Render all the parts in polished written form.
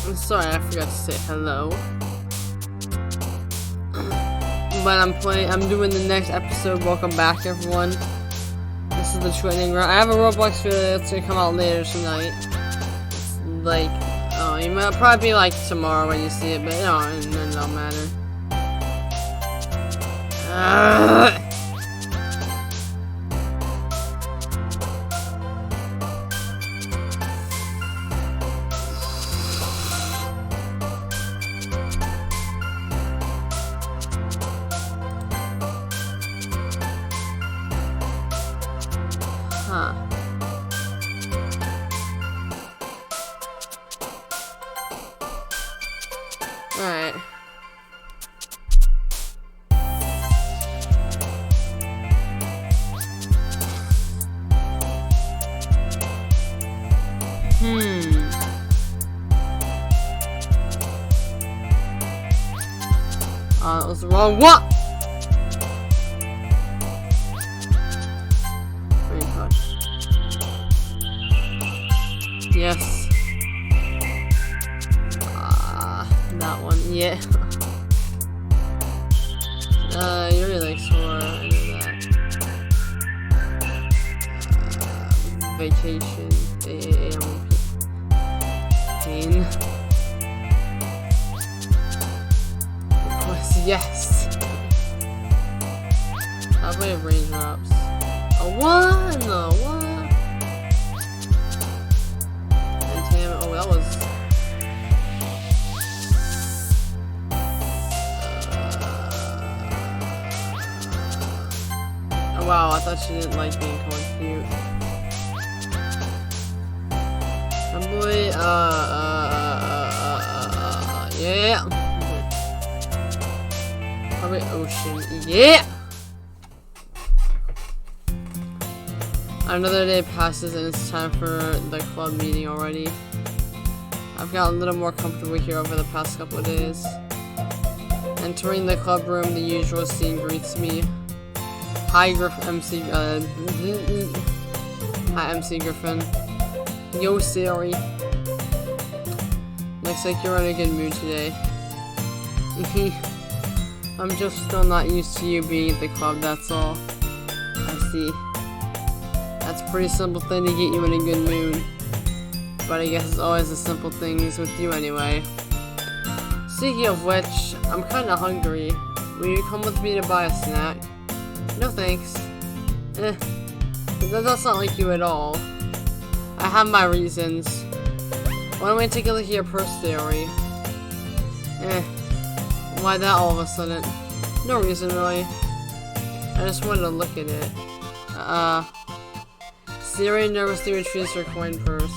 I'm sorry, I forgot to say hello. But I'm doing the next episode. Welcome back, everyone. This is the training ground. I have a Roblox video that's gonna come out later tonight. It's like, oh, you might probably be like tomorrow when you see it, but no, it don't matter. Huh. Alright. That was the wrong one! Yes. That one, yeah. You really like Sora, I know that. Vacation, pain. Of course, yes. I play raindrops. A what? No, what? Oh, that was. Oh, wow, I thought she didn't like being called cute. Oh boy, yeah. Probably ocean, yeah. Another day passes and it's time for the club meeting already. I've gotten a little more comfortable here over the past couple of days. Entering the club room, the usual scene greets me. Hi, MC Griffin. Yo, Sayori. Looks like you're in a good mood today. I'm just still not used to you being at the club, that's all. I see. That's a pretty simple thing to get you in a good mood. But I guess it's always the simple things with you anyway. Speaking of which, I'm kinda hungry. Will you come with me to buy a snack? No thanks. That's not like you at all. I have my reasons. Why don't we take a look at your purse, Sayori? Why that all of a sudden? No reason really. I just wanted to look at it. Sayori nervously retrieves her coin purse.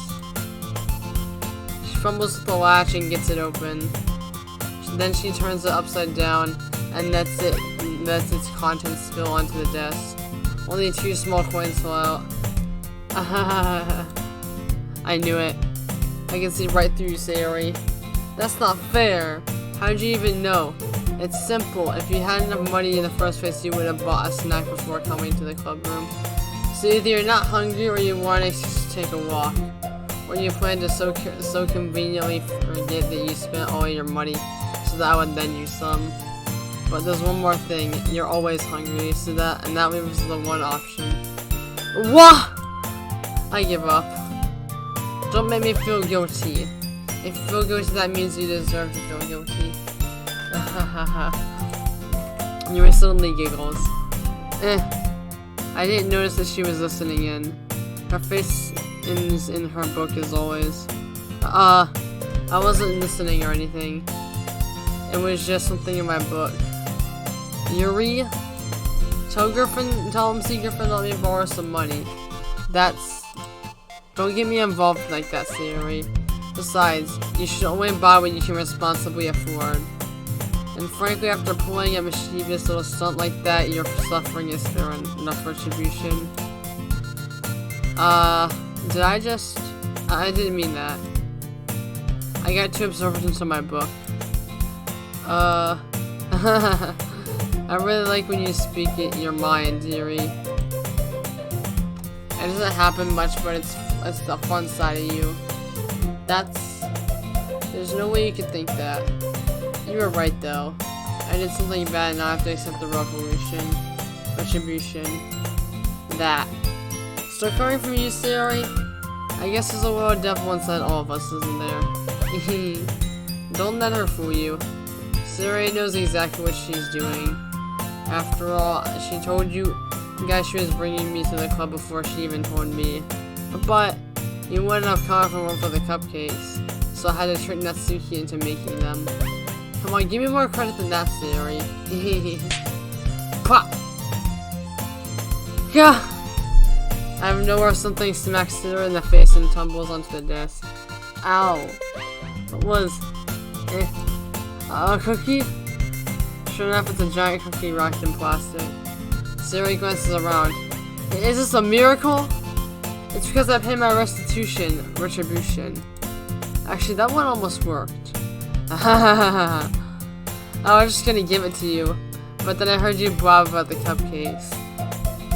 She fumbles with the latch and gets it open. Then she turns it upside down and lets its contents spill onto the desk. Only 2 small coins fall out. I knew it. I can see right through you, Sayori. That's not fair. How'd you even know? It's simple. If you had enough money in the first place, you would have bought a snack before coming to the club room. So either you're not hungry or you want to take a walk. Or you plan to so conveniently forget that you spent all your money so that I would lend you some. But there's one more thing. You're always hungry, so that leaves the one option. What? I give up. Don't make me feel guilty. If you feel guilty, that means you deserve to feel guilty. You were suddenly giggles. I didn't notice that she was listening in. Her face is in her book as always. I wasn't listening or anything. It was just something in my book. Yuri? Tell MC Griffin to let me borrow some money. Don't get me involved like that, Sayori. Besides, you should only buy what you can responsibly afford. And frankly, after pulling a mischievous little stunt like that, your suffering is fair enough retribution. I didn't mean that. I got too absorbed into my book. I really like when you speak your mind, Yuri. It doesn't happen much, but it's the fun side of you. There's no way you could think that. You were right though. I did something bad and now I have to accept the retribution. That. So coming from you, Sayori, I guess there's a world of devil inside all of us, isn't there? Don't let her fool you. Sayori knows exactly what she's doing. After all, she told you guys she was bringing me to the club before she even told me. But you wouldn't have come from one for the cupcakes, so I had to trick Natsuki into making them. Come on, give me more credit than that, Sayori. Pop! Gah! Out of nowhere, something smacks Sayori in the face and tumbles onto the desk. Ow! What was? A cookie? Sure enough, it's a giant cookie wrapped in plastic. Sayori glances around. Is this a miracle? It's because I paid my retribution. Actually, that one almost worked. I was just gonna give it to you, but then I heard you blab about the cupcakes.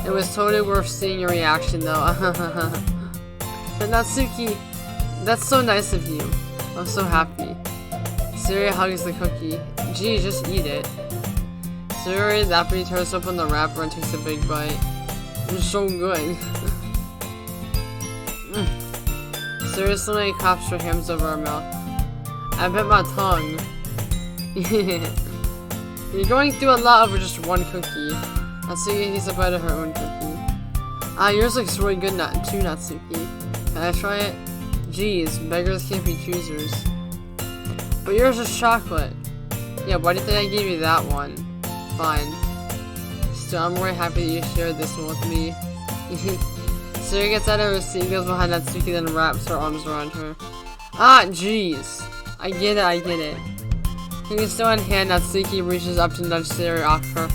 It was totally worth seeing your reaction though. But Natsuki, that's so nice of you. I'm so happy. Sayori hugs the cookie. Gee, just eat it. Sayori happily tears open the wrapper and takes a big bite. It's so good. Sayori suddenly claps her hands over her mouth. I bit my tongue. You're going through a lot over just one cookie. Natsuki takes a bite of her own cookie. Ah, yours looks really good too, Natsuki. Can I try it? Geez, beggars can't be choosers. But yours is chocolate. Yeah, why do you think I gave you that one? Fine. Still, I'm really happy that you shared this one with me. Sayori gets out of her seat and goes behind Natsuki, then wraps her arms around her. Ah, jeez. I get it. Cookie still in hand, Natsuki reaches up to nudge Sayori off her.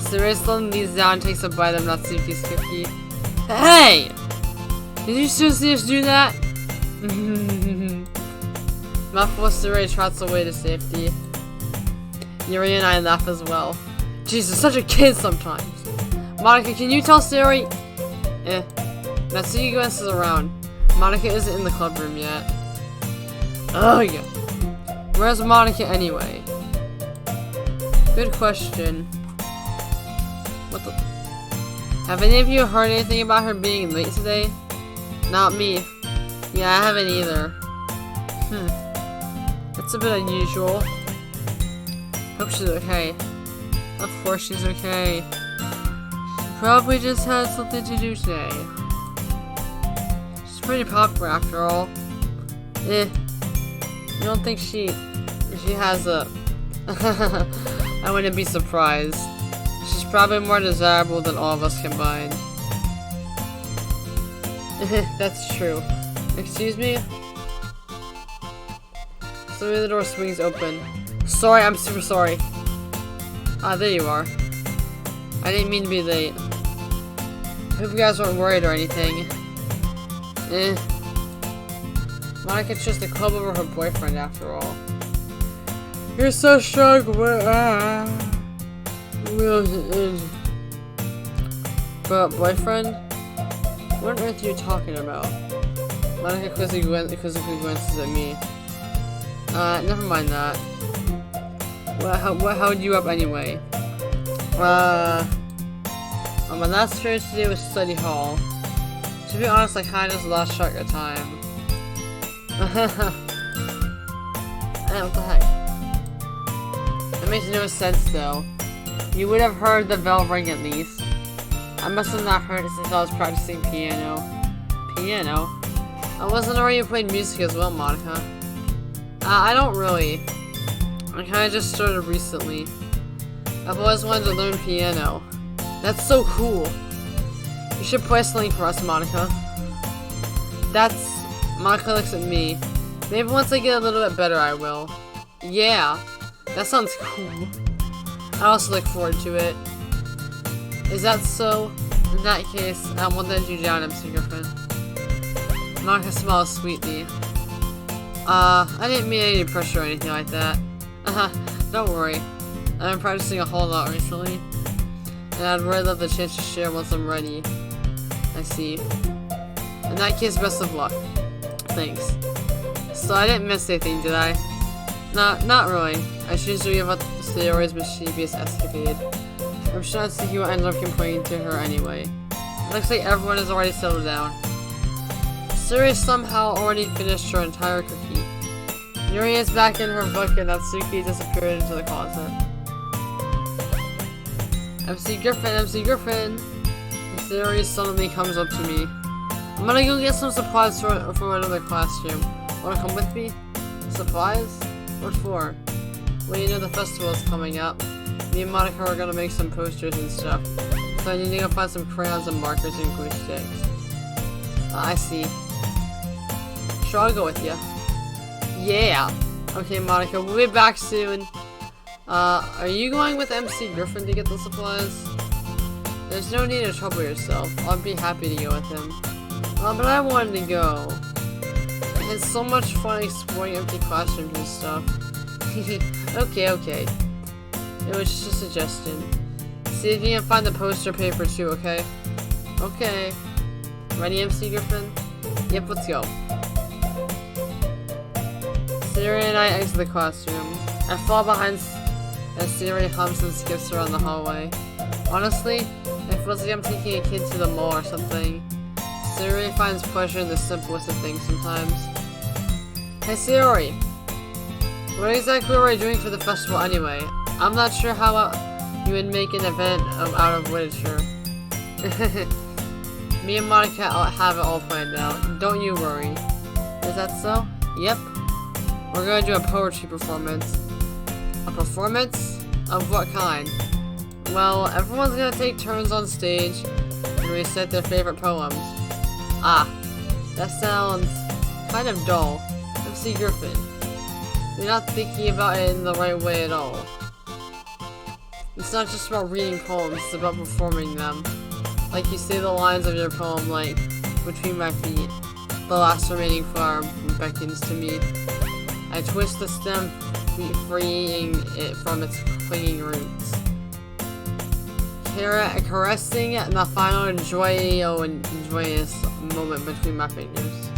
Sayori slowly leans down and takes a bite of Natsuki's cookie. Hey! Did you seriously just do that? Mouthful Sayori trots away to safety. Yuri and I laugh as well. Jesus, such a kid sometimes. Monica, can you tell Sayori? Natsuki glances around. Monica isn't in the club room yet. Ugh. Where's Monica anyway? Good question. What the? Have any of you heard anything about her being late today? Not me. Yeah, I haven't either. That's a bit unusual. Hope she's okay. Of course she's okay. She probably just had something to do today. She's pretty popular after all. I don't think she has a... I wouldn't be surprised. She's probably more desirable than all of us combined. That's true. Excuse me? Suddenly the door swings open. Sorry, I'm super sorry. Ah, there you are. I didn't mean to be late. I hope you guys weren't worried or anything. Monica's just a club over her boyfriend after all. You're so strong. But boyfriend? What on earth are you talking about? Monica quizzically glances at me. Never mind that. What held you up anyway? My last period today was study hall. To be honest, I kinda just lost track of time. What the heck? That makes no sense though. You would have heard the bell ring at least. I must have not heard it since I was practicing piano. Piano? I wasn't already playing music as well, Monica. I don't really. I kinda just started recently. I've always wanted to learn piano. That's so cool. You should play something for us, Monica. Monica looks at me. Maybe once I get a little bit better, I will. Yeah, that sounds cool. I also look forward to it. Is that so? In that case, I won't let you down, MC Griffin. Monica smiles sweetly. I didn't mean any pressure or anything like that. Don't worry. I've been practicing a whole lot recently. And I'd really love the chance to share once I'm ready. I see. In that case, best of luck. Thanks. So I didn't miss anything, did I? Not really. I should show you about Sayori's mischievous escapade. I'm sure Suki will end up complaining to her anyway. Looks like everyone has already settled down. Sayori somehow already finished her entire cookie. Yuri is back in her book and Natsuki disappeared into the closet. MC Griffin! And Sayori suddenly comes up to me. I'm gonna go get some supplies for another classroom. Wanna come with me? Supplies? What for? Well, you know the festival is coming up. Me and Monica are gonna make some posters and stuff. So I need to go find some crayons and markers and glue sticks. I see. Sure, I'll go with you. Yeah! Okay, Monica, we'll be back soon. Are you going with MC Griffin to get the supplies? There's no need to trouble yourself. I'll be happy to go with him. But I wanted to go. It's so much fun exploring empty classrooms and stuff. Okay. It was just a suggestion. See if you can find the poster paper too, okay? Okay. Ready, MC Griffin? Yep, let's go. Sayori and I exit the classroom. I fall behind as Sayori hums and skips around the hallway. Honestly, it feels like I'm taking a kid to the mall or something. Sayori finds pleasure in the simplest of things sometimes. Hey Sayori! What exactly were we doing for the festival anyway? I'm not sure how you would make an event out of literature. Me and Monica have it all planned out. Don't you worry. Is that so? Yep. We're gonna do a poetry performance. A performance? Of what kind? Well, everyone's gonna take turns on stage and recite their favorite poems. Ah, that sounds kind of dull. MC Griffin. You're not thinking about it in the right way at all. It's not just about reading poems, it's about performing them. Like you say the lines of your poem like, between my feet, the last remaining flower beckons to me. I twist the stem, freeing it from its clinging roots. Caressing the final joyous moment between my fingers.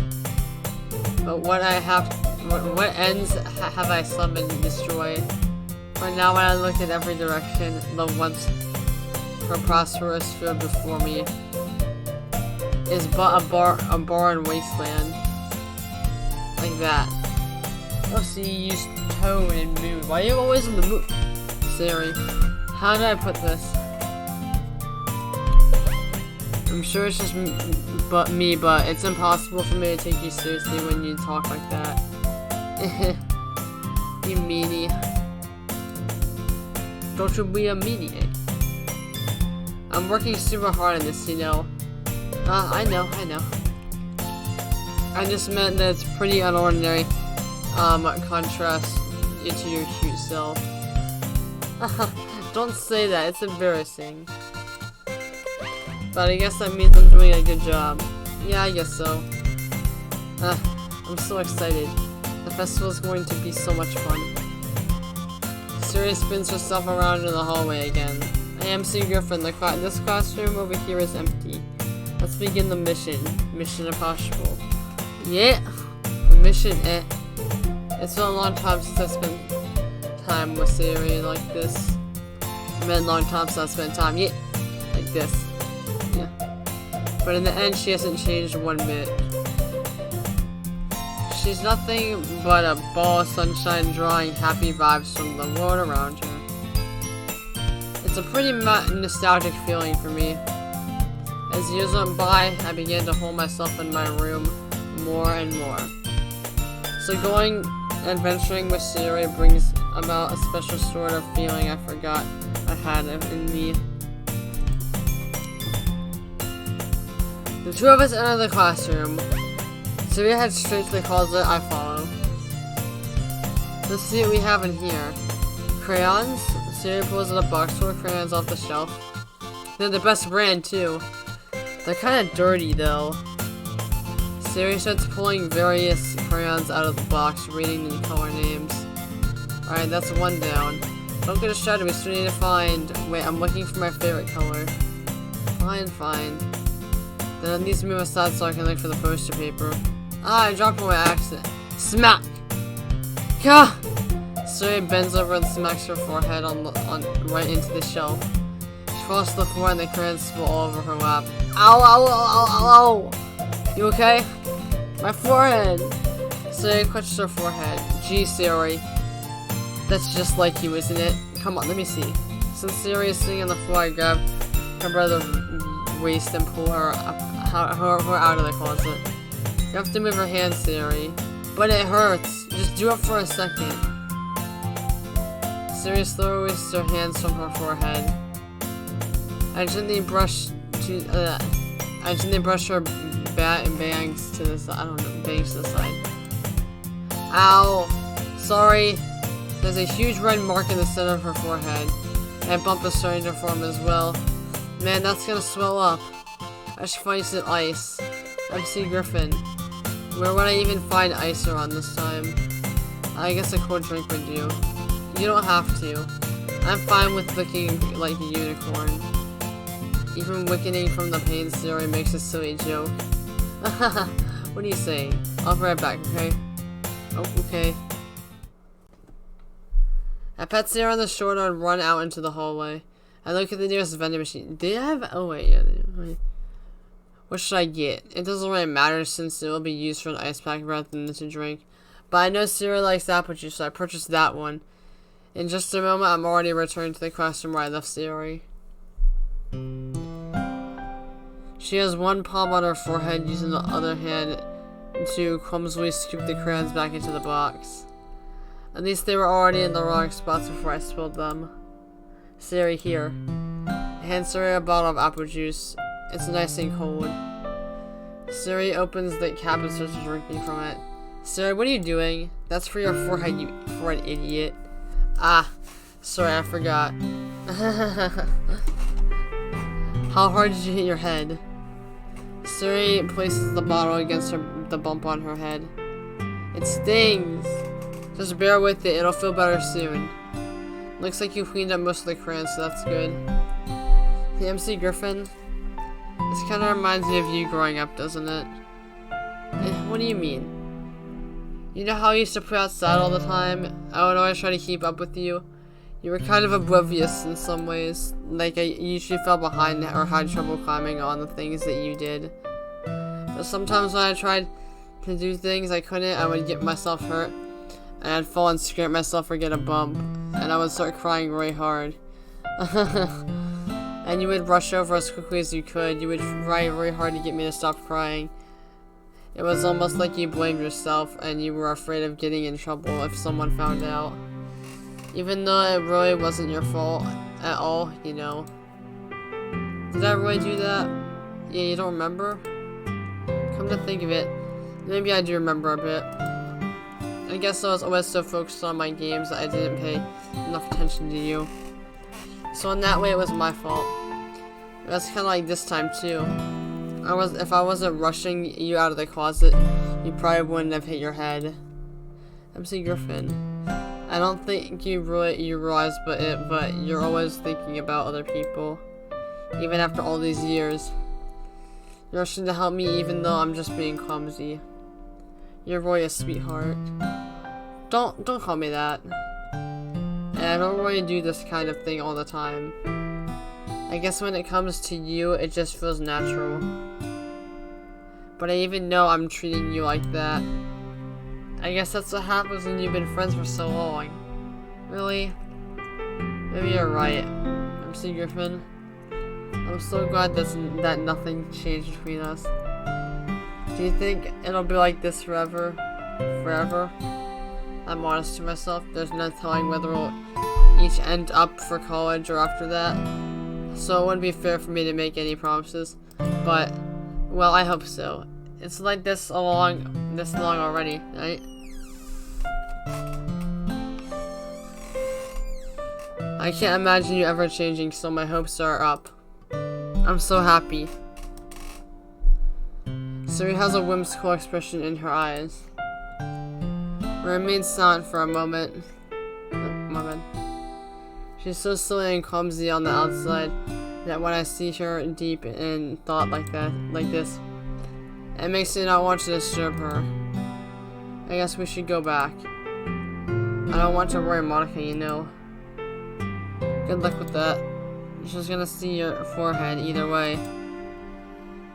But what ends have I summoned and destroyed? But now when I look in every direction, the once prosperous field before me is but a barren wasteland. Like that. Oh, so you use tone and mood. Why are you always in the mood? Sayori, how do I put this? I'm sure it's just me, but it's impossible for me to take you seriously when you talk like that. You meanie. Don't you be a meanie, eh? I'm working super hard on this, you know. I know. I just meant that it's pretty unordinary, contrast into your cute self. Don't say that, it's embarrassing. But I guess that means I'm doing a good job. Yeah, I guess so. I'm so excited. The festival is going to be so much fun. Sayori spins herself around in the hallway again. I am MC Griffin. This classroom over here is empty. Let's begin the mission. Mission impossible. Yeah! Mission It's been a long time since I spent time with Sayori like this. It's been a long time since I spent time, like this. Yeah. But in the end, she hasn't changed one bit. She's nothing but a ball of sunshine drawing happy vibes from the world around her. It's a pretty nostalgic feeling for me. As years went by, I began to hold myself in my room more and more. So going adventuring with Sayori brings about a special sort of feeling I forgot I had in me. The two of us enter the classroom. Sayori heads straight to the closet. I follow. Let's see what we have in here. Crayons. Sayori pulls out a box full of crayons off the shelf. They're the best brand too. They're kind of dirty though. Sayori starts pulling various crayons out of the box, reading the color names. Alright, that's one down. Don't get distracted, we still need to find... Wait, I'm looking for my favorite color. Fine. Then I need to move aside so I can look for the poster paper. Ah, I dropped one by accident. Smack! Gah! Sayori bends over and smacks her forehead on right into the shelf. She falls to the floor and the crayons spill all over her lap. Ow, ow, ow, ow, ow! You okay? My forehead! Sayori clutches her forehead. Gee, Sayori. That's just like you, isn't it? Come on, let me see. Since Sayori is sitting on the floor, I grab her by the waist and pull her out of the closet. You have to move her hand, Sayori. But it hurts. Just do it for a second. Sayori slowly releases her hands from her forehead. I gently brush her bangs to the side. I don't know, bangs to the side. Ow! Sorry. There's a huge red mark in the center of her forehead. And a bump is starting to form as well. Man, that's gonna swell up. I should find some ice. MC Griffin. Where would I even find ice around this time? I guess a cold drink would do. You don't have to. I'm fine with looking like a unicorn. Even weakening from the pain, Sayori makes a silly joke. What do you say? I'll be right back, okay? Oh, okay. I pat Sayori on the shoulder and run out into the hallway. I look at the nearest vending machine. Did I have? Oh wait, yeah. Wait. What should I get? It doesn't really matter since it will be used for an ice pack rather than to drink. But I know Sayori likes apple juice, so I purchased that one. In just a moment, I'm already returning to the classroom where I left Sayori. She has one palm on her forehead, using the other hand to clumsily scoop the crayons back into the box. At least they were already in the wrong spots before I spilled them. Sayori, here. I hand Sayori a bottle of apple juice. It's nice and cold. Sayori opens the cap and starts drinking from it. Sayori, what are you doing? That's for your forehead, you forehead idiot. Ah, sorry, I forgot. How hard did you hit your head? Sayori places the bottle against the bump on her head. It stings. Just bear with it, it'll feel better soon. Looks like you cleaned up most of the crayons, so that's good. The MC Griffin? This kind of reminds me of you growing up, doesn't it? What do you mean? You know how I used to play outside all the time? I would always try to keep up with you. You were kind of oblivious in some ways. Like, I usually fell behind or had trouble climbing on the things that you did. But sometimes when I tried to do things I couldn't, I would get myself hurt. And I'd fall and scrape myself or get a bump. And I would start crying really hard. And you would rush over as quickly as you could. You would try really hard to get me to stop crying. It was almost like you blamed yourself and you were afraid of getting in trouble if someone found out. Even though it really wasn't your fault at all, you know. Did I really do that? Yeah, you don't remember? Come to think of it, maybe I do remember a bit. I guess I was always so focused on my games that I didn't pay enough attention to you. So in that way, it was my fault. It was kind of like this time too. If I wasn't rushing you out of the closet, you probably wouldn't have hit your head. MC Griffin. I don't think you realize, but you're always thinking about other people, even after all these years. You're rushing to help me, even though I'm just being clumsy. You're really a sweetheart. Don't call me that. And I don't really do this kind of thing all the time. I guess when it comes to you, it just feels natural. But I even know I'm treating you like that. I guess that's what happens when you've been friends for so long. Really? Maybe you're right, MC Griffin. I'm so glad that nothing changed between us. Do you think it'll be like this forever? Forever? I'm honest to myself. There's no telling whether we'll each end up for college or after that. So it wouldn't be fair for me to make any promises. But, well, I hope so. It's like this long already, right? I can't imagine you ever changing, so my hopes are up. I'm so happy. Sayori has a whimsical expression in her eyes. We remain silent for a moment. Oh, my bad. She's so silly and clumsy on the outside that when I see her deep in thought like this, it makes me not want to disturb her. I guess we should go back. I don't want to worry Monica, you know. Good luck with that. She's gonna see your forehead either way.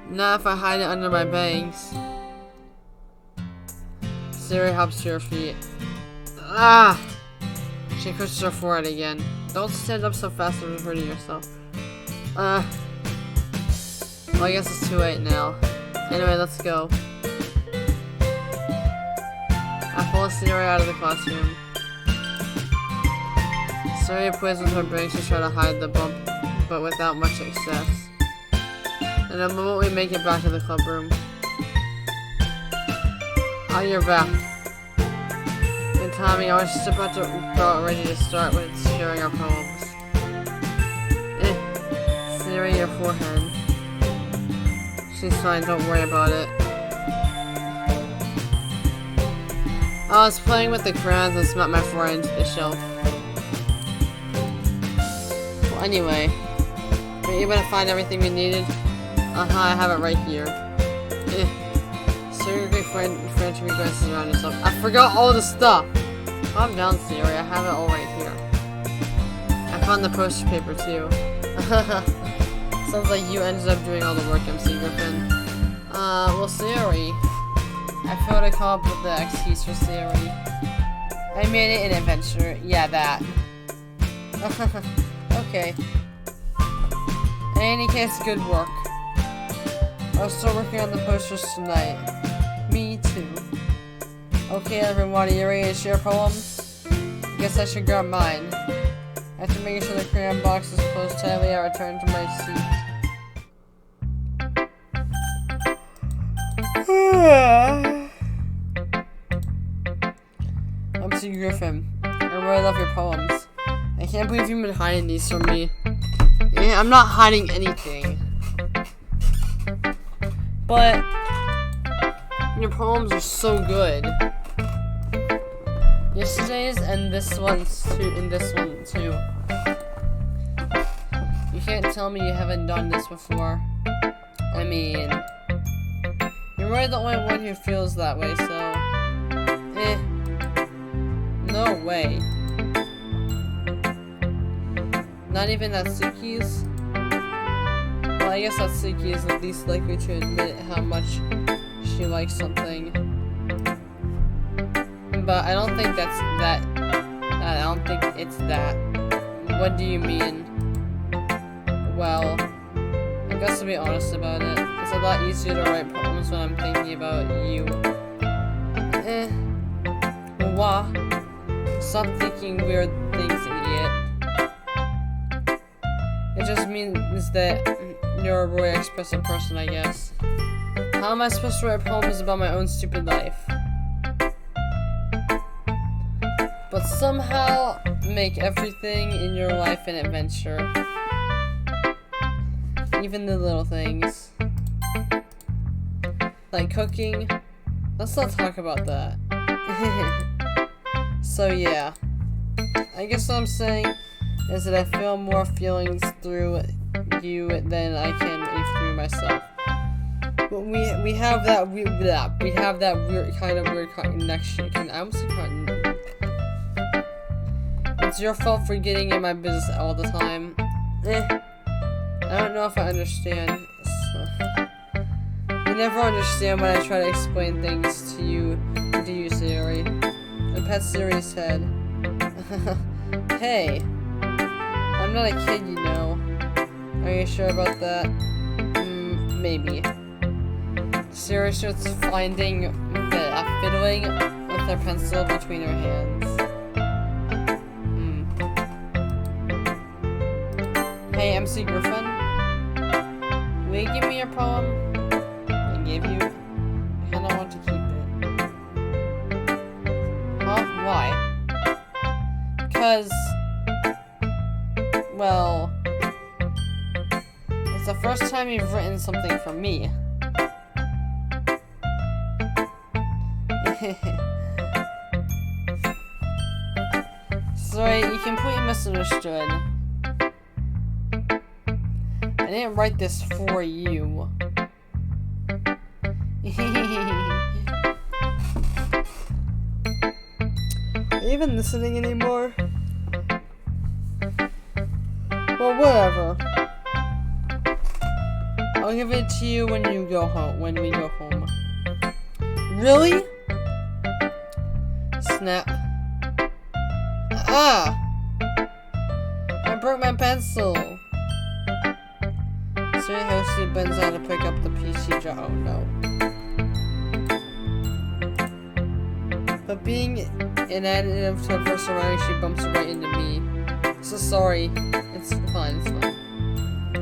Not if I hide it under my bangs. Sayori hops to her feet. Ah! She pushes her forehead again. Don't stand up so fast and hurting yourself. Well, I guess it's too late now. Anyway, let's go. I pull Sayori out of the classroom. Sayori plays with her bangs to try to hide the bump, but without much success. In a moment, we make it back to the club room. On your back. And Tommy, I was just about ready to start with sharing our poems. Sayori, your forehead. She's fine, don't worry about it. I was playing with the crayons and smacked my forehead into the shelf. Well, anyway, were you able to find everything we needed? I have it right here. Sayori frantically glances around herself. I forgot all the stuff! Calm down, Sayori, I have it all right here. I found the poster paper too. Sounds like you ended up doing all the work, MC Griffin. Well, Sayori, I failed to come up with the excuse for Sayori. I made it an adventure. Yeah, that. Okay. In any case, good work. I'll start working on the posters tonight. Me too. Okay, everyone, are you ready to share poems? Guess I should grab mine. After making sure the crayon box is closed tightly, I return to my seat. MC Griffin, I really love your poems. I can't believe you've been hiding these from me. Yeah, I'm not hiding anything. But your poems are so good. Yesterday's and this one too. You can't tell me you haven't done this before. I mean, you're really the only one who feels that way, so no way. Not even Natsuki's? Well, I guess Natsuki is the least likely to admit how much she likes something. But I don't think that's that. I don't think it's that. What do you mean? Well, I guess to be honest about it, it's a lot easier to write poems when I'm thinking about you. Wah. Stop thinking weird things, idiot. It just means that you're a really expressive person, I guess. How am I supposed to write poems about my own stupid life? But somehow make everything in your life an adventure. Even the little things. Like cooking. Let's not talk about that. So yeah. I guess what I'm saying is that I feel more feelings through you than I can through myself. But we have that weird kind of weird connection. I almost said it's your fault for getting in my business all the time. I don't know if I understand. You never understand when I try to explain things to you, Sayori? I pet Sayori's head. Hey, I'm not a kid, you know. Are you sure about that? Maybe. Sayori starts fiddling with her pencil between her hands. Hey, MC Griffin, will you give me your poem? I gave you. I kinda want to keep it. Huh? Why? Because, well, it's the first time you've written something for me. Sorry, you completely misunderstood. I didn't write this for you. even listening anymore? Well, whatever. I'll give it to you when you go home. When we go home. Really? Snap. Ah! I broke my pencil. Sayori hastily bends down to pick up the PC jar. Oh no. But being inattentive to her surroundings, she bumps right into me. So sorry. It's fine, it's fine.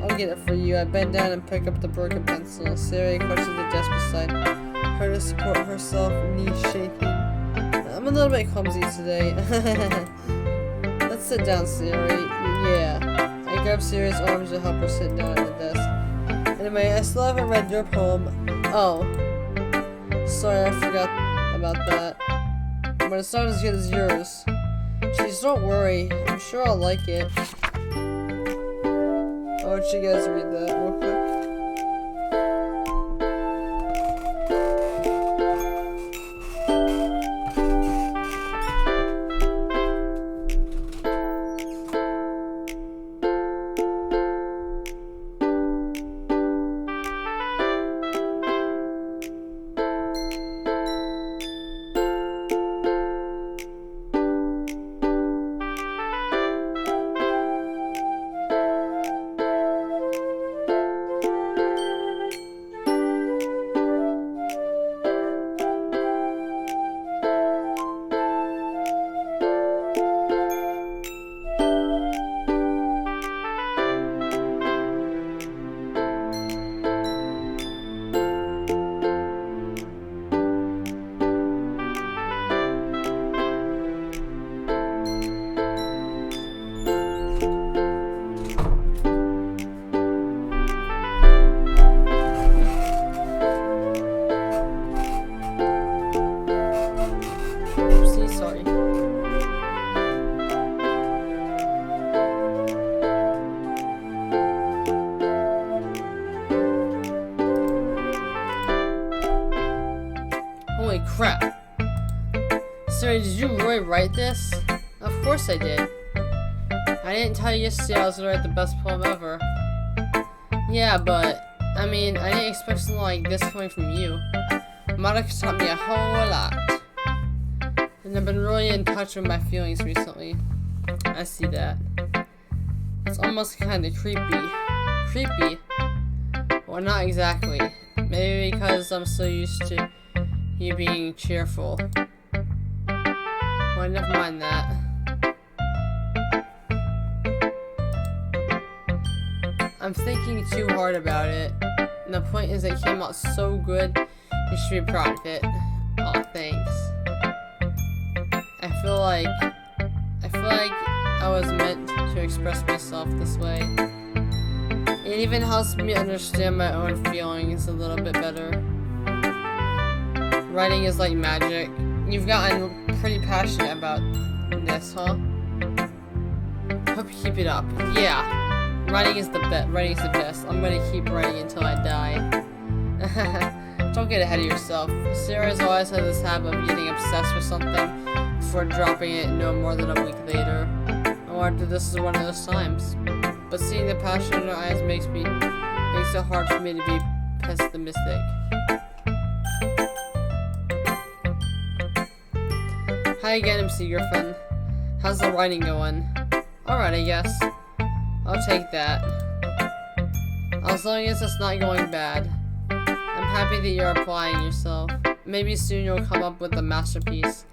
I'll get it for you. I bend down and pick up the broken pencil. Sayori crouches the desk beside her to support herself, knees shaking. I'm a little bit clumsy today. Let's sit down, Sayori. Yeah. I grab Sayori's arms to help her sit down at the desk. Anyway, I still haven't read your poem. Oh. Sorry, I forgot about that. But it's not as good as yours. Jeez, don't worry. I'm sure I'll like it. I'll let you guys read that real quick. Holy crap. Sayori, did you really write this? Of course I did. I didn't tell you yesterday I was gonna write the best poem ever. Yeah, but, I mean, I didn't expect something like this coming from you. Monica taught me a whole lot. And I've been really in touch with my feelings recently. I see that. It's almost kinda creepy. Creepy? Well, not exactly. Maybe because I'm so used to you being cheerful. Well, never mind that. I'm thinking too hard about it. And the point is it came out so good, you should be proud of it. Aw, thanks. I feel like I was meant to express myself this way. It even helps me understand my own feelings a little bit better. Writing is like magic. You've gotten pretty passionate about this, huh? Hope you keep it up. Yeah, writing is the best. I'm gonna keep writing until I die. Don't get ahead of yourself. Sayori's always had this habit of getting obsessed with something before dropping it no more than a week later. I wonder if this is one of those times. But seeing the passion in her eyes makes it hard for me to be pessimistic. Hi again, MC Griffin. How's the writing going? Alright, I guess. I'll take that. As long as it's not going bad. I'm happy that you're applying yourself. Maybe soon you'll come up with a masterpiece.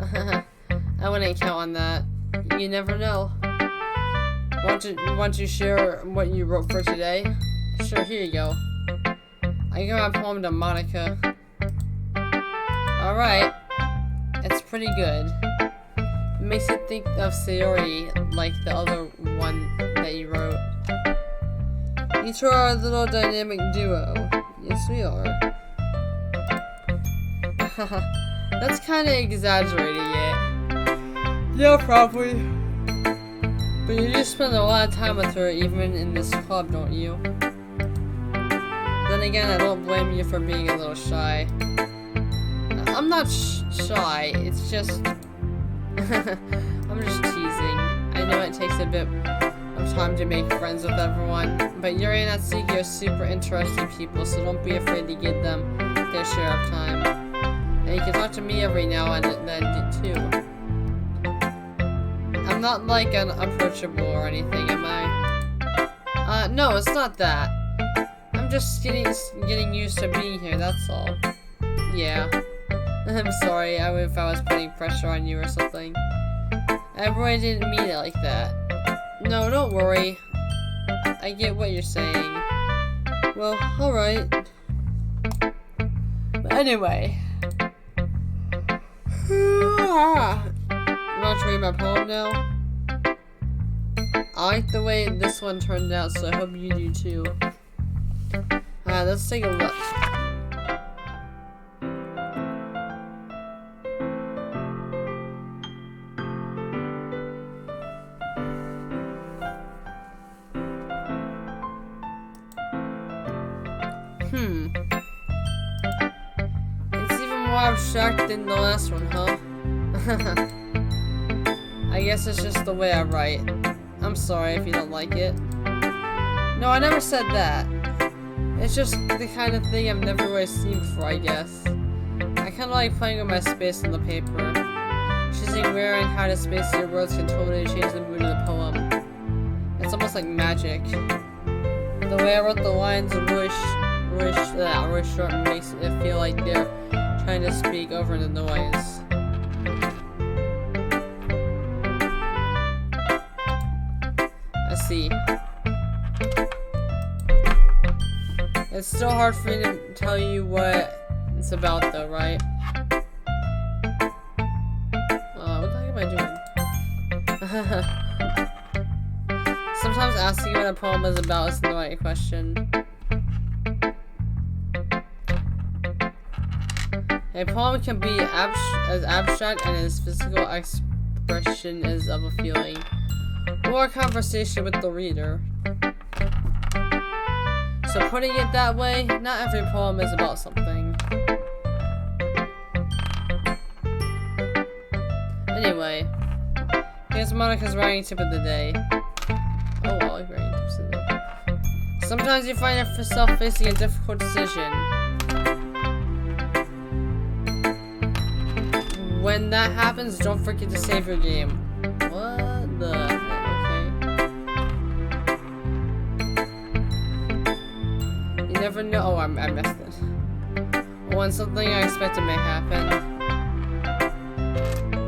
I wouldn't count on that. You never know. Want to share what you wrote for today? Sure, here you go. I give my poem to Monica. Alright. It's pretty good. It makes you think of Sayori like the other one that you wrote. You two are a little dynamic duo. Yes, we are. That's kinda exaggerating it. Yeah, probably. But you do spend a lot of time with her even in this club, don't you? Then again, I don't blame you for being a little shy. I'm not shy, it's just I'm just teasing. I know it takes a bit of time to make friends with everyone, but Yuri and Natsuki are super interesting people, so don't be afraid to give them their share of time. And you can talk to me every now and then too. I'm not like unapproachable or anything, am I? No, it's not that. I'm just getting used to being here, that's all. Yeah. I'm sorry, if I was putting pressure on you or something. I really didn't mean it like that. No, don't worry. I get what you're saying. Well, alright. But anyway. You want to read my poem now? I like the way this one turned out, so I hope you do too. Let's take a look. It's even more abstract than the last one, huh? I guess it's just the way I write. I'm sorry if you don't like it. No, I never said that. It's just the kind of thing I've never really seen before, I guess. I kinda like playing with my space on the paper. Choosing where and how to space your words can totally change the mood of the poem. It's almost like magic. The way I wrote the lines really short and makes it feel like they're trying to speak over the noise. I see. It's still hard for me to tell you what it's about though, right? What the heck am I doing? Sometimes asking what a poem is about isn't the right question. A poem can be as abstract and as physical expression as of a feeling, or a conversation with the reader. So putting it that way, not every poem is about something. Anyway, here's Monica's writing tip of the day. Oh, I like writing tips of the day. Sometimes you find yourself facing a difficult decision. When that happens, don't forget to save your game. What the heck? Okay. You never know. Oh, I missed it. When something unexpected may happen.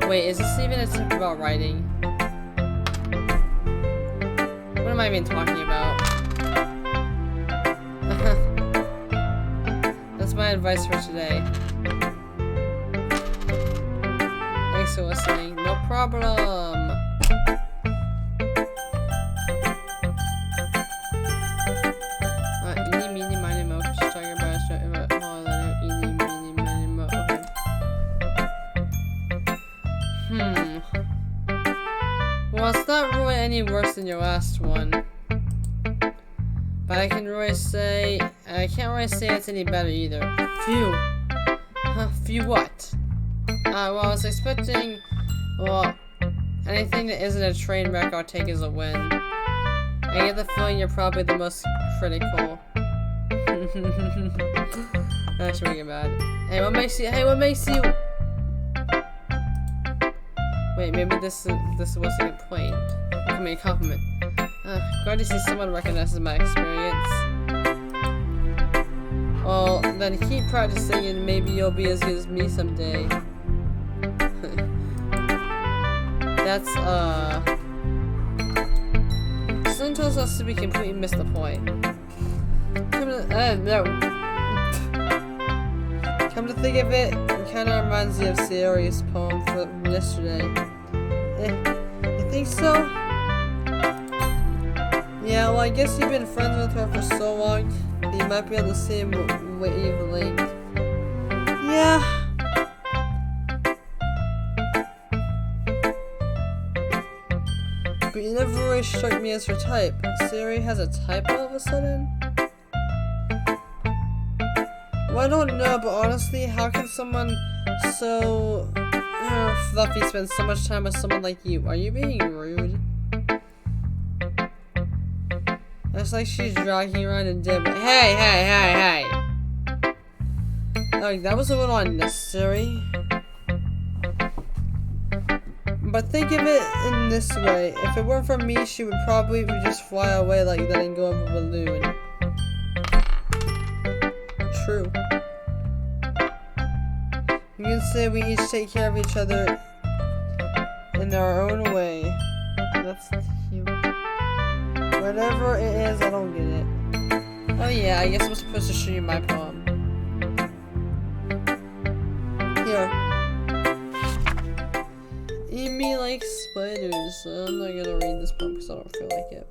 Wait, is this even a tip about writing? What am I even talking about? That's my advice for today. Thanks for listening. No problem. Eeny, meeny, miny, mo. Just talking about a small letter. Eeny, meeny, miny, mo. Okay. Well, it's not really any worse than your last one. But I can't really say it's any better either. Phew. Phew what? Well, I was expecting, anything that isn't a train wreck I'll take as a win. I get the feeling you're probably the most critical. That's really bad. Hey, what makes you, wait, maybe this wasn't a point. I mean, a compliment. Glad to see someone recognizes my experience. Well, then keep practicing and maybe you'll be as good as me someday. That's, sometimes us to be completely missed the point. Come to think of it, it kinda reminds me of Sayori's poem from yesterday. You think so? Yeah, well I guess you've been friends with her for so long, that you might be on the same wavelength. Yeah. But you never really struck me as her type. Sayori has a type all of a sudden? Well, I don't know, but honestly, how can someone so Oh, Fluffy spends so much time with someone like you. Are you being rude? It's like she's dragging around a dead. Hey! Like, that was a little unnecessary. But think of it in this way. If it weren't for me, she would probably just fly away like that and go up a balloon. True. You can say we each take care of each other in our own way. That's cute. Whatever it is, I don't get it. Oh yeah, I guess I'm supposed to show you my poem. Here. Eat me like spiders. I'm not gonna read this poem because I don't feel like it.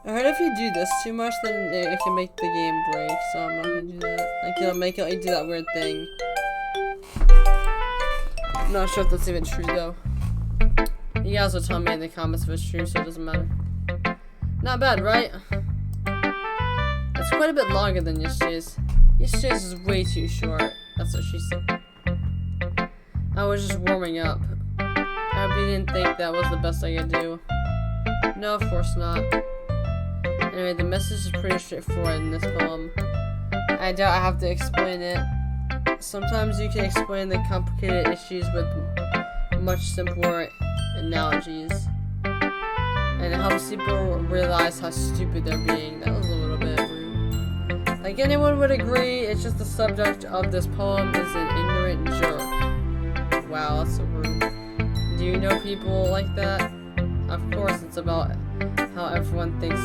I heard if you do this too much, then it can make the game break, so I'm not gonna do that. Like, it'll make it like do that weird thing. I'm not sure if that's even true, though. You guys will tell me in the comments if it's true, so it doesn't matter. Not bad, right? It's quite a bit longer than yesterday's. Yesterday's is way too short. That's what she said. I was just warming up. I hope you didn't think that was the best I could do. No, of course not. Anyway, the message is pretty straightforward in this poem. I doubt I have to explain it. Sometimes you can explain the complicated issues with much simpler analogies. And it helps people realize how stupid they're being. That was a little bit rude. Like anyone would agree, it's just the subject of this poem is an ignorant jerk. Wow, that's so rude. Do you know people like that? Of course, it's about how everyone thinks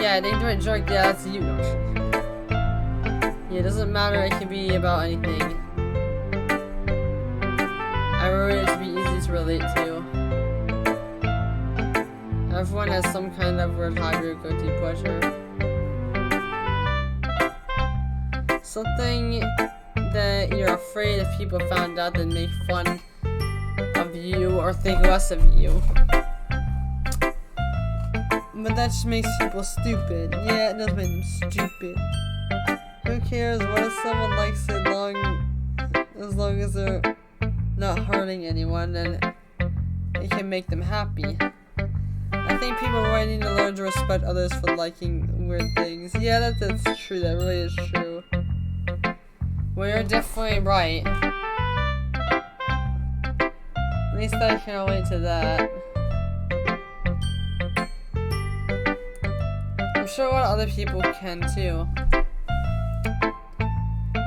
yeah, an ignorant jerk, yeah, that's you. Yeah, it doesn't matter, it can be about anything. I wrote it to be easy to relate to. Everyone has some kind of weird hobby or guilty pleasure. Something that you're afraid if people found out they'd make fun of you or think less of you. But that just makes people stupid. Yeah, it does make them stupid. Who cares? What if someone likes it as long as they're not hurting anyone and it can make them happy. I think people really need to learn to respect others for liking weird things. Yeah, that's true. That really is true. Well, you're definitely right. At least I can relate to that. I'm sure a lot of other people can too.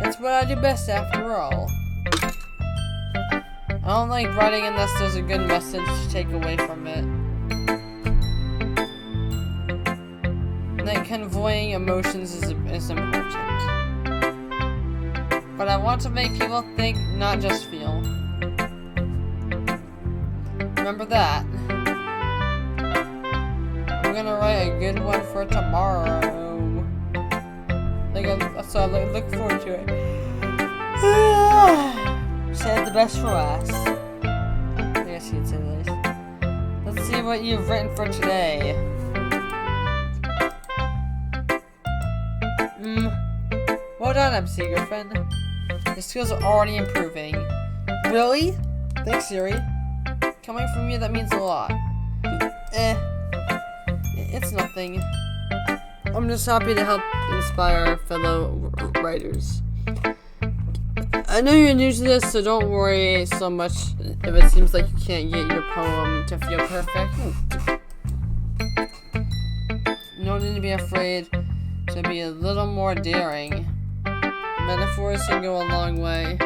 It's what I do best after all. I don't like writing unless there's a good message to take away from it. Like conveying emotions is important. But I want to make people think, not just feel. Remember that. I'm gonna write a good one for tomorrow. So I look forward to it. Save the best for last. I guess you could say this. Let's see what you've written for today. Well done, MC Griffin. Your skills are already improving. Really? Thanks, Sayori. Coming from you, that means a lot. It's nothing. I'm just happy to help inspire fellow writers. I know you're new to this, so don't worry so much if it seems like you can't get your poem to feel perfect. No need to be afraid to be a little more daring. Metaphors can go a long way.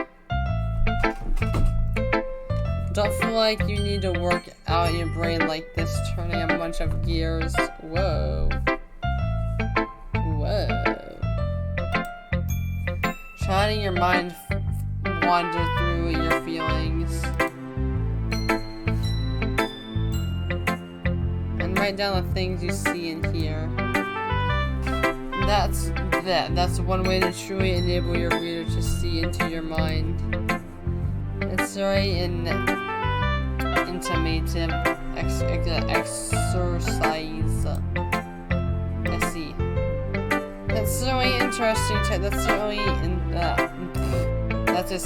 Don't feel like you need to work out your brain like this, turning a bunch of gears. Whoa. Try letting your mind wander through your feelings. write down the things you see and hear. That's one way to truly enable your reader to see into your mind. It's very intimative exercise. I see. That's really interesting. That's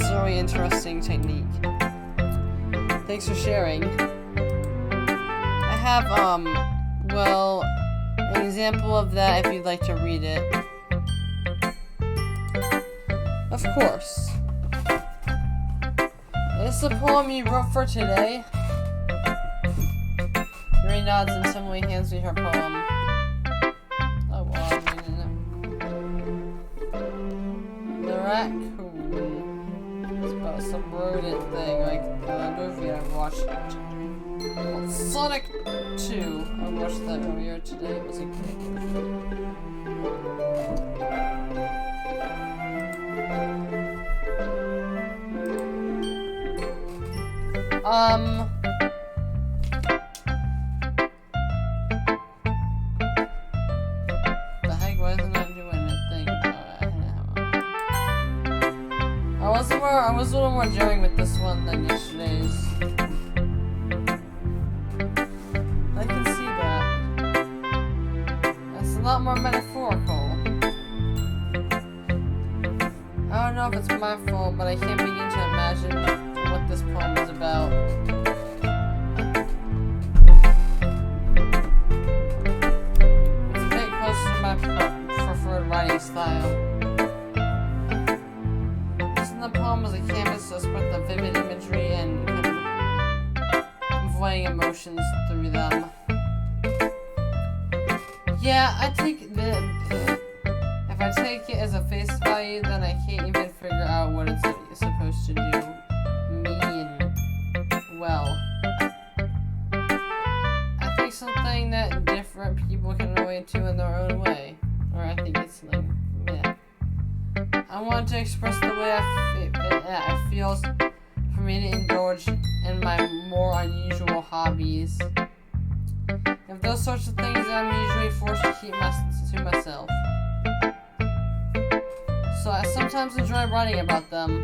a really interesting technique. Thanks for sharing. I have well, an example of that if you'd like to read it. Of course. Is this a poem you wrote for today? Yuri nods and Simile hands me her poem. Oh, well, I'm reading it. The Raccoon. It's about some rodent thing, like the movie I watched. Well, Sonic 2. I watched that earlier today. It was a great movie. The heck, why isn't that doing anything? I was a little more jarring with this one than yesterday's. I can see that. It's a lot more metaphorical. I don't know if it's my fault, but I can't begin to imagine what this poem is about. It's a bit closer to my preferred writing style. Using the poem as a canvas to spread the vivid imagery and conveying emotions through them. Yeah, if I take it as a face value, then I can't even figure out what it's supposed to do. Well, I think something that different people can relate to in their own way. Or I think it's like, yeah. I want to express the way it feels for me to indulge in my more unusual hobbies. If those sorts of things I'm usually forced to keep to myself. So I sometimes enjoy writing about them.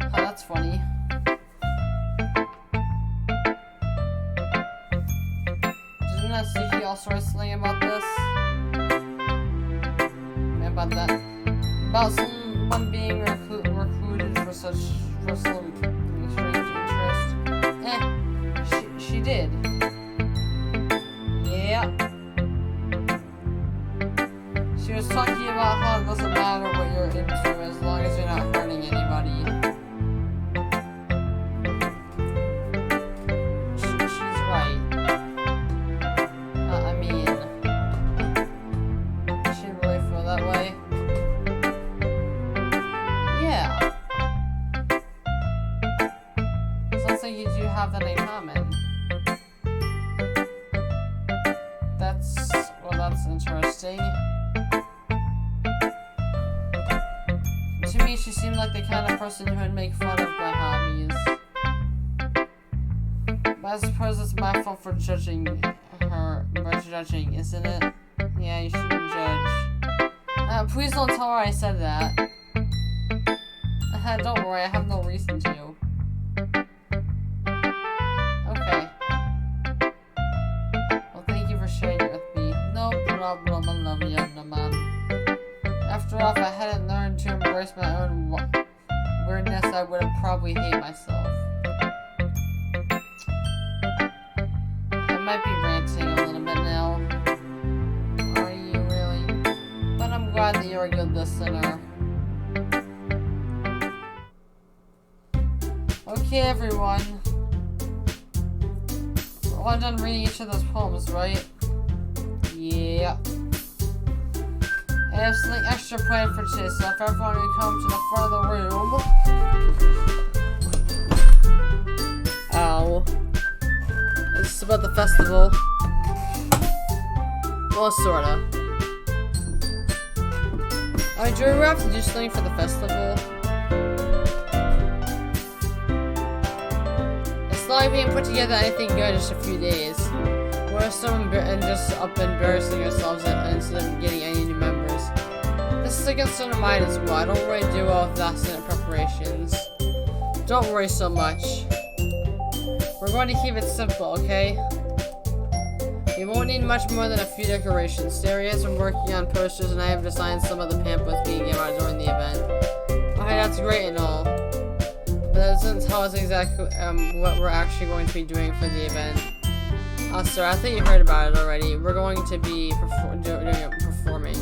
Oh, that's funny. Didn't that Suki also write something about this? About that? About someone being recruited for some strange interest? She did. Yeah. She was talking about how it doesn't matter what you're into as long as you're not hurting anybody. She's right. I mean, she really feel that way? Yeah. Sounds like you do have that in common. That's interesting. To me, she seemed like the kind of person who would make fun of my hobbies. But I suppose it's my fault for judging her. Judging, isn't it? Yeah, you shouldn't judge. Please don't tell her I said that. Don't worry, I have no reason to. Okay. Well, thank you for sharing it with me. No problem, I love you, man. After all, if I hadn't learned to embrace my own weirdness, I would have probably hated myself. I might be ranting a little bit now. Are you really? But I'm glad that you're a good listener. Okay, everyone. We're all done reading each of those poems, right? Yeah. I have something extra planned for today, so if everyone would come to the front of the room. Ow. This is about the festival. Well, sorta. Alright, do we have to do something for the festival? It's not like being put together anything good in just a few days. We're so just up embarrassing ourselves instead of getting any new members. This is a concern of mine as well. I don't really do well with last minute preparations. Don't worry so much. We're going to keep it simple, okay? We won't need much more than a few decorations. Sayori has been working on posters and I have designed some of the pamphlets being given out during the event. Okay, that's great and all. But that doesn't tell us exactly what we're actually going to be doing for the event. Sir, I think you heard about it already. We're going to be performing.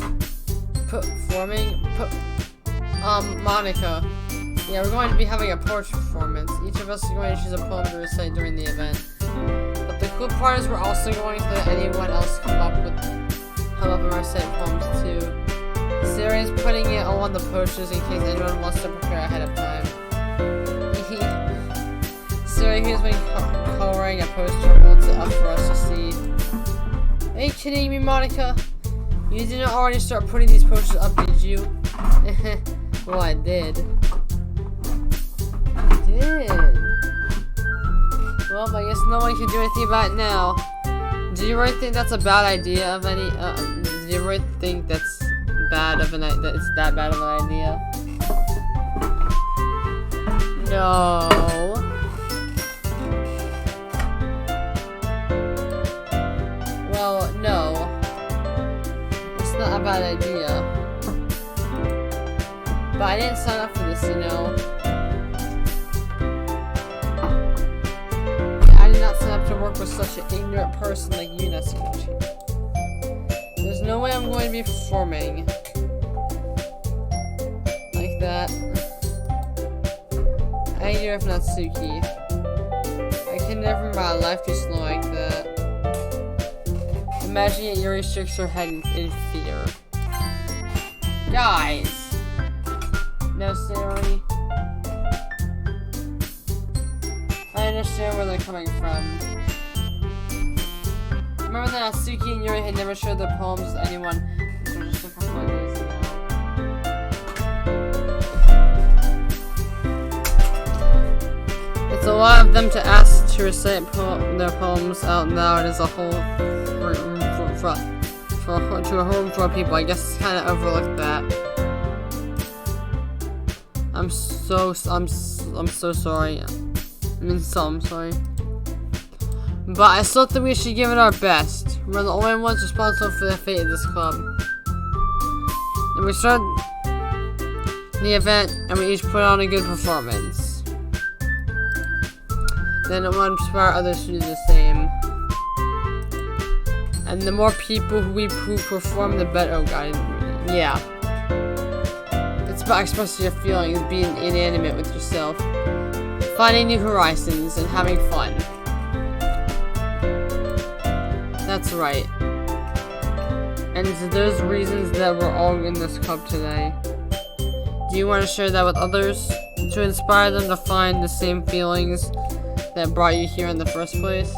Monica. Yeah, we're going to be having a poetry performance. Each of us is going to choose a poem to recite during the event. But the cool part is we're also going to let anyone else come up and recite poems too. Sayori is putting it all on the posters in case anyone wants to prepare ahead of time. Sayori has been coloring a poster and holds it up for us to see. Are you kidding me, Monica? You didn't already start putting these posters up, did you? Well, I did. Well, I guess no one can do anything about it now. Do you really think that's a bad idea of any, do you really think that's that it's that bad of an idea? No. Well, no. It's not a bad idea. But I didn't sign up for this, you know. I did not sign up to work with such an ignorant person like you, Natsuki. There's no way I'm going to be performing like that. I agree with Natsuki. I can never in my life be slow like that. Imagine it, Yuri shakes her head in fear. Guys! No, Sayori. I understand where they're coming from. Remember that Natsuki and Yuri had never shared their poems with anyone until just a couple of days ago. It's a lot of them to ask to recite their poems out loud as a whole to a whole room of people. I guess kind of overlooked that. I'm so sorry. I'm sorry. But I still think we should give it our best. We're the only ones responsible for the fate of this club. And we start the event and we each put on a good performance. Then it will inspire others to do the same. And the more people who perform, the better. Oh god, yeah. It's about expressing your feelings, being inanimate with yourself, finding new horizons, and having fun. That's right. And it's those reasons that we're all in this club today. Do you want to share that with others? To inspire them to find the same feelings that brought you here in the first place?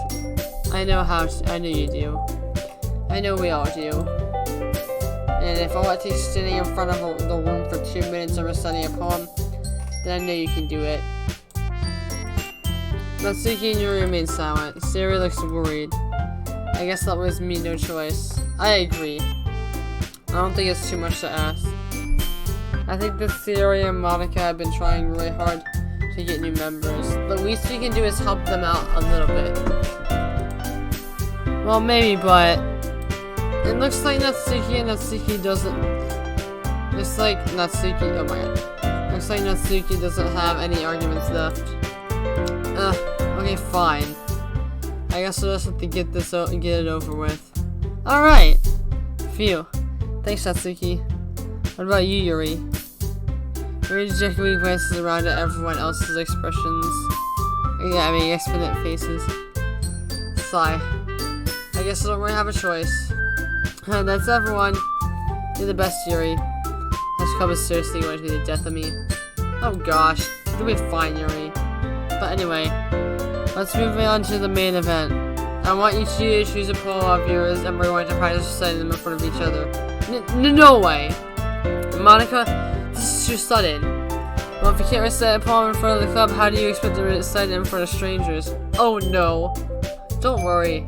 I know you do. I know we all do. And if all it takes is standing in front of the room for 2 minutes and reciting a poem, then I know you can do it. Natsuki and Yuri remain silent. Sayori looks worried. I guess that leaves me no choice. I agree. I don't think it's too much to ask. I think that Sayori and Monica have been trying really hard to get new members. The least we can do is help them out a little bit. Well, maybe, but it looks like Natsuki doesn't. Looks like Natsuki. Oh my god. Looks like Natsuki doesn't have any arguments left. Okay, fine. I guess we'll just have to get it over with. Alright. Phew. Thanks, Natsuki. What about you, Yuri? Yuri dejectedly glances around at everyone else's expressions. Yeah, I mean, exponent faces. Sigh. I guess I don't really have a choice. That's everyone. You're the best, Yuri. This club is seriously going to be the death of me. Oh gosh. You'll be fine, Yuri. But anyway, let's move on to the main event. I want you two to choose a poem of yours and we're going to practice reciting them in front of each other. No way! Monica, this is too sudden. Well, if you can't recite a poem in front of the club, how do you expect to recite it in front of strangers? Oh no. Don't worry.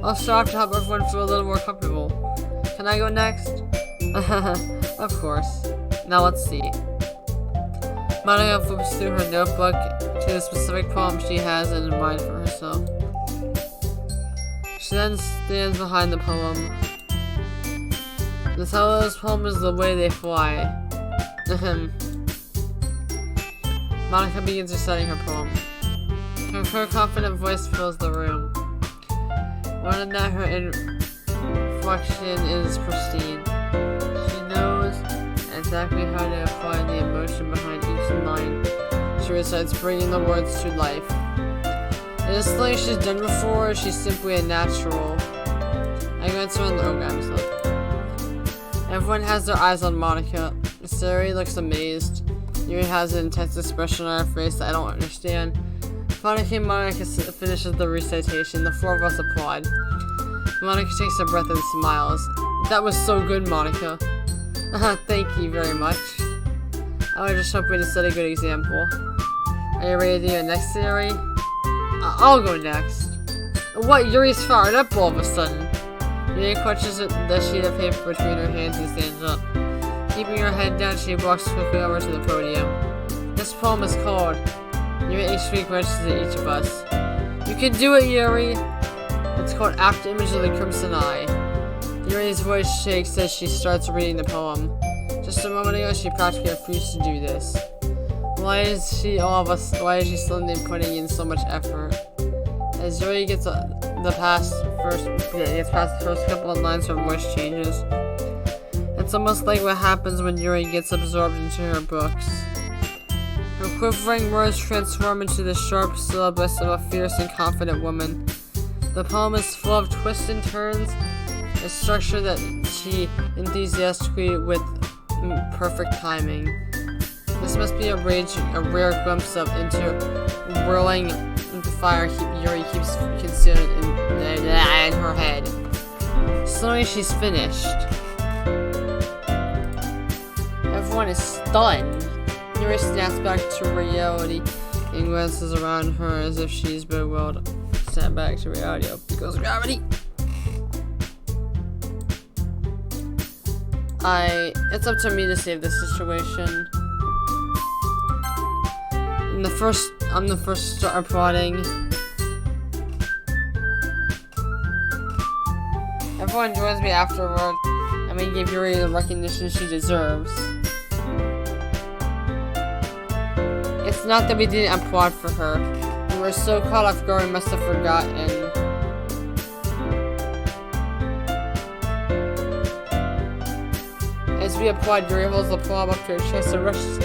I'll strive to help everyone feel a little more comfortable. Can I go next? Of course. Now let's see. Monica flips through her notebook to the specific poem she has in mind for herself. She then stands behind the poem. The title of this poem is The Way They Fly. Monica begins reciting her poem. Her confident voice fills the room. More than that, her inflection is pristine. She knows exactly how to apply the emotion behind each line she recites, bringing the words to life. It is something she's done before, she's simply a natural. I glance around the program. Everyone has their eyes on Monica. Sayori looks amazed. Yuri has an intense expression on her face that I don't understand. Monica finishes the recitation. The four of us applaud. Monica takes a breath and smiles. That was so good, Monica. Thank you very much. I was just hoping to set a good example. Are you ready to do it next, Sayori? I'll go next. What? Yuri's fired up all of a sudden. Yuri clutches the sheet of paper between her hands and stands up. Keeping her head down, she walks quickly over to the podium. This poem is called Yuri H3 questions at each of us. You can do it, Yuri! It's called After Image of the Crimson Eye. Yuri's voice shakes as she starts reading the poem. Just a moment ago, she practically refused to do this. Why is she suddenly putting in so much effort? As Yuri gets past the first couple of lines, her voice changes. It's almost like what happens when Yuri gets absorbed into her books. Her quivering words transform into the sharp syllabus of a fierce and confident woman. The poem is full of twists and turns, a structure that she enthusiastically with perfect timing. This must be a rare glimpse of whirling into fire Yuri keeps concealed in her head. Slowly she's finished. Everyone is stunned. Yuri snaps back to reality and glances around her as if she's bewildered. Snap back to reality because of gravity. It's up to me to save this situation. I'm the first to start applauding. Everyone joins me afterward, and we give Yuri the recognition she deserves. It's not that we didn't applaud for her. We were so caught off guard we must have forgotten. As we applaud, Yuri holds the palm up to her chest and rushes.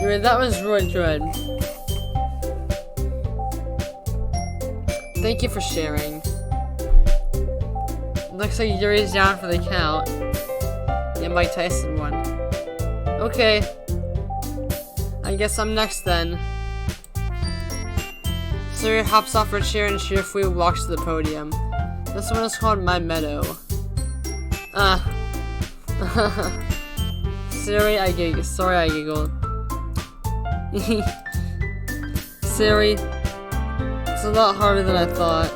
Yuri, that was really good. Thank you for sharing. Looks like Yuri's down for the count. And Mike Tyson won. Okay. I guess I'm next then. Sayori hops off her chair and cheerfully walks to the podium. This one is called My Meadow. Sayori, I giggled. Sorry, I giggled. Sayori, it's a lot harder than I thought.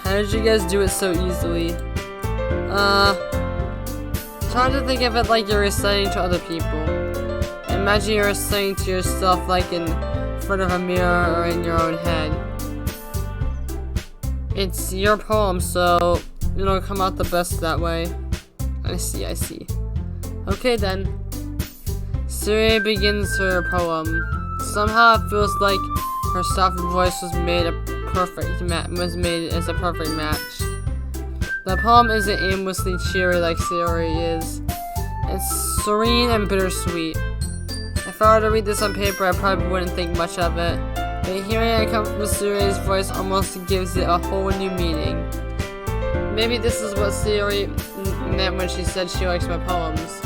How did you guys do it so easily? Try to think of it like you're reciting to other people. Imagine you're reciting to yourself like in front of a mirror or in your own head. It's your poem, so it'll come out the best that way. I see. Okay then. Sayori begins her poem. Somehow it feels like her soft voice was made as a perfect match. The poem isn't aimlessly cheery like Sayori is. It's serene and bittersweet. If I were to read this on paper, I probably wouldn't think much of it. But hearing it come from Sayori's voice almost gives it a whole new meaning. Maybe this is what Sayori meant when she said she likes my poems.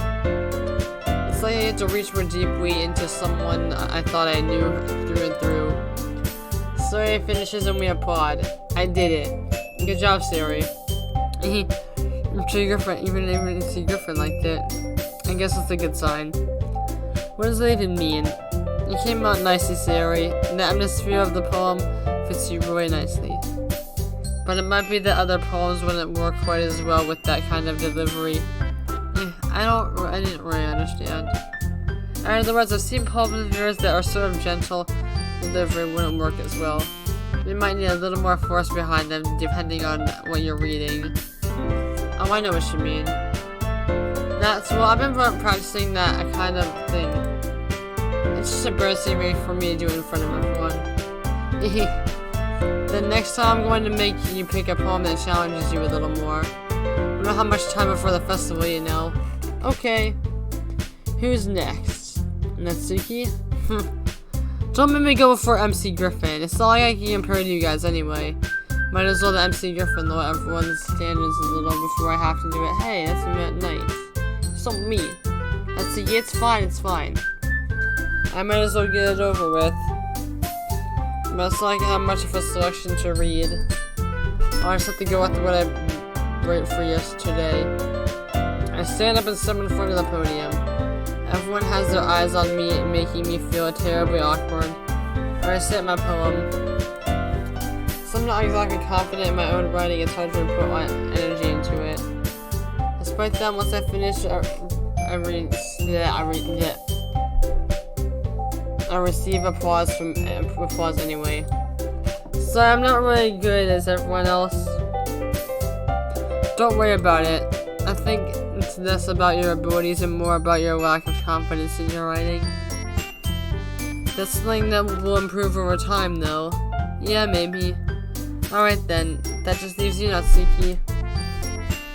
It's like I had to reach more deeply into someone I thought I knew through and through. Sayori finishes and we applaud. I did it. Good job, Sayori. I'm sure your girlfriend, even if your girlfriend liked it. I guess it's a good sign. What does that even mean? You came out nicely, Sayori. The atmosphere of the poem fits you really nicely. But it might be that other poems wouldn't work quite as well with that kind of delivery. I didn't really understand. In other words, I've seen poems of yours that are sort of gentle, delivery wouldn't work as well. You might need a little more force behind them depending on what you're reading. Oh, I know what you mean. I've been practicing that kind of thing. It's just embarrassing for me to do it in front of everyone. The next time I'm going to make you pick a poem that challenges you a little more. I don't know how much time before the festival, you know. Okay. Who's next? Natsuki? Don't make me go before MC Griffin. It's not like I can compare to you guys anyway. Might as well let MC Griffin lower everyone's standards a little before I have to do it. Hey, that's nice. So mean. Natsuki, it's fine. I might as well get it over with. But it's not like I have much of a selection to read. I just have to go with what I wrote for yesterday. I stand up and step in front of the podium. Everyone has their eyes on me, making me feel terribly awkward. I recite my poem. So I'm not exactly confident in my own writing. It's hard to put my energy into it. Despite that, once I finish, I receive applause anyway. So I'm not really good as everyone else. Don't worry about it. I think it's less about your abilities and more about your lack of confidence in your writing. That's something that will improve over time, though. Yeah, maybe. Alright then, that just leaves you, Natsuki.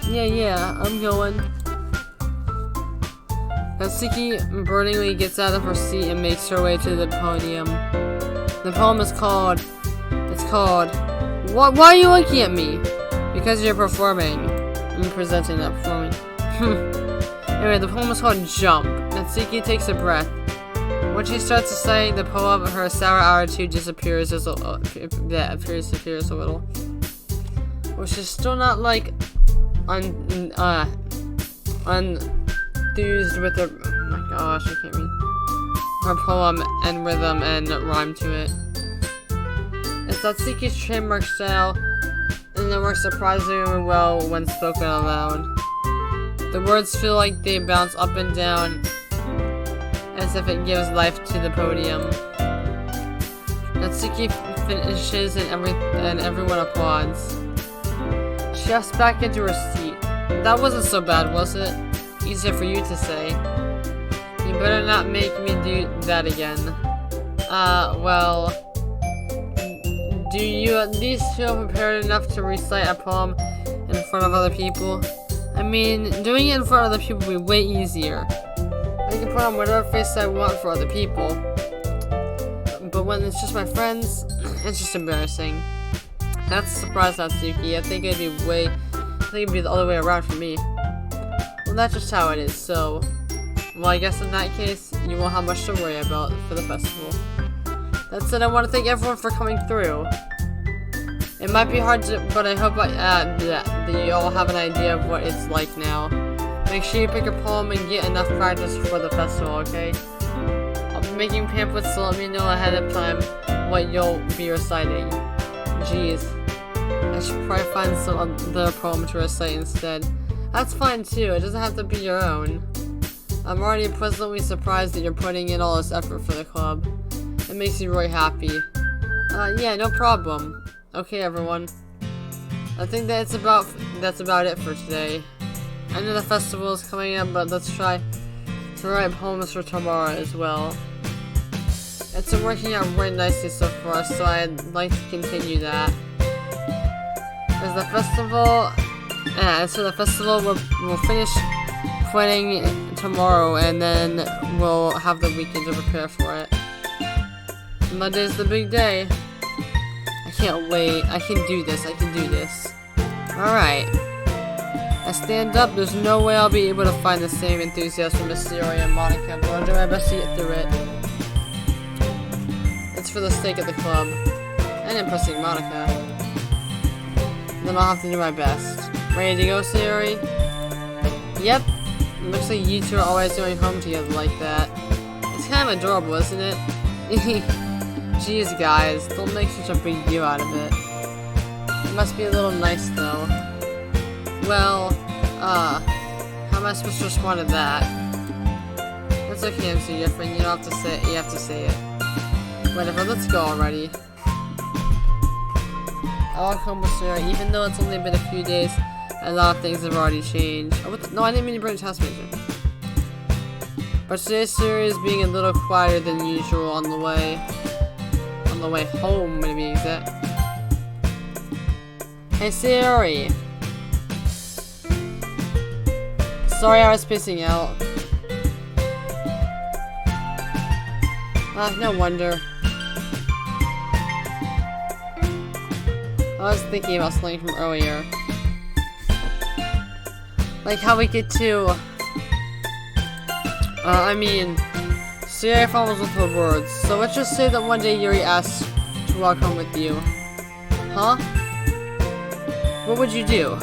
Yeah, I'm going. Natsuki burningly gets out of her seat and makes her way to the podium. The poem is called... Why are you looking at me? Because you're performing. I'm presenting that performing. Anyway, the poem is called Jump. Natsuki takes a breath. When she starts reciting the poem, her sour attitude disappears a little. Which is still not like enthused with her. Oh my gosh, I can't read. Her poem and rhythm and rhyme to it. It's Natsuki's trademark style, and it works surprisingly well when spoken aloud. The words feel like they bounce up and down, as if it gives life to the podium. Natsuki finishes and everyone applauds. She hops back into her seat. That wasn't so bad, was it? Easier for you to say. You better not make me do that again. Well... Do you at least feel prepared enough to recite a poem in front of other people? I mean, doing it in front of other people will be way easier. I can put on whatever face I want for other people. But when it's just my friends, it's just embarrassing. That's a surprise, Natsuki. I think it'd be the other way around for me. Well, that's just how it is, so... Well, I guess in that case, you won't have much to worry about for the festival. That said, I want to thank everyone for coming through. It might be hard to, but I hope that you all have an idea of what it's like now. Make sure you pick a poem and get enough practice for the festival, okay? I'll be making pamphlets to let me know ahead of time what you'll be reciting. Jeez. I should probably find some other poem to recite instead. That's fine too, it doesn't have to be your own. I'm already pleasantly surprised that you're putting in all this effort for the club. It makes me really happy. Yeah, no problem. Okay, everyone. I think that's about it for today. I know the festival is coming up, but let's try to write poems for tomorrow as well. It's been working out really nicely so far, so I'd like to continue that. As the festival, we'll finish planning tomorrow, and then we'll have the weekend to prepare for it. Monday's the big day. I can't wait. I can do this. Alright. I stand up. There's no way I'll be able to find the same enthusiasm from Sayori and Monica, but I'll do my best to get through it. It's for the sake of the club. And impressing Monica. Then I'll have to do my best. Ready to go, Sayori? Yep. It looks like you two are always going home together like that. It's kind of adorable, isn't it? Jeez, guys, don't make such a big deal out of it. It must be a little nice, though. Well, how am I supposed to respond to that? It's okay, MC Griffin. You don't have to say it. You have to say it. Whatever. Let's go already. I'll come with Sarah, even though it's only been a few days. A lot of things have already changed. Oh, no, I didn't mean to bring a task manager. But today's Sayori is being a little quieter than usual on the way home, to be exact. Hey, Sayori. Sorry, I was spacing out. No wonder. I was thinking about something from earlier. Like how we get to... Sayori follows with her words. So let's just say that one day Yuri asks to walk home with you. Huh? What would you do?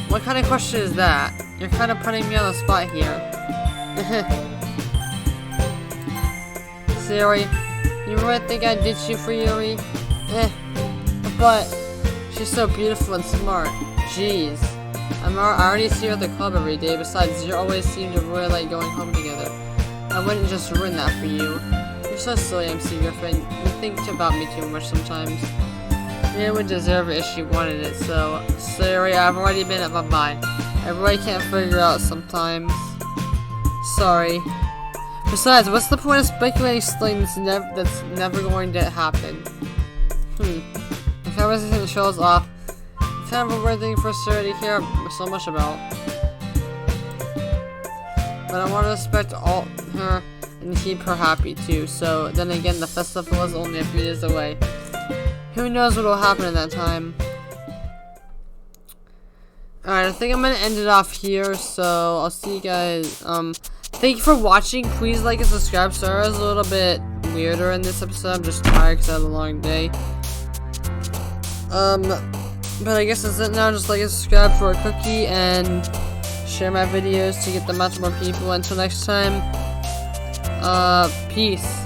What kind of question is that? You're kind of putting me on the spot here. Sayori, you really think I'd ditch you for Yuri? But she's so beautiful and smart. Jeez. I already see her at the club every day. Besides, you always seem to really like going home together. I wouldn't just ruin that for you. You're so silly, MC Griffin. You think about me too much sometimes. Mia would deserve it if she wanted it, so... Sayori, I've already been at my mind. I really can't figure out sometimes. Sorry. Besides, what's the point of speculating something that's never going to happen? The conversation shows off. Kind of a weird thing for Sayori to care so much about. But I want to respect her and keep her happy too, so then again the festival is only a few days away. Who knows what will happen in that time. Alright, I think I'm gonna end it off here, so I'll see you guys. Thank you for watching. Please like and subscribe. Sorry I was a little bit weirder in this episode. I'm just tired because I had a long day. But I guess that's it now. Just like and subscribe for a cookie and share my videos to get them out to more people. Until next time, peace.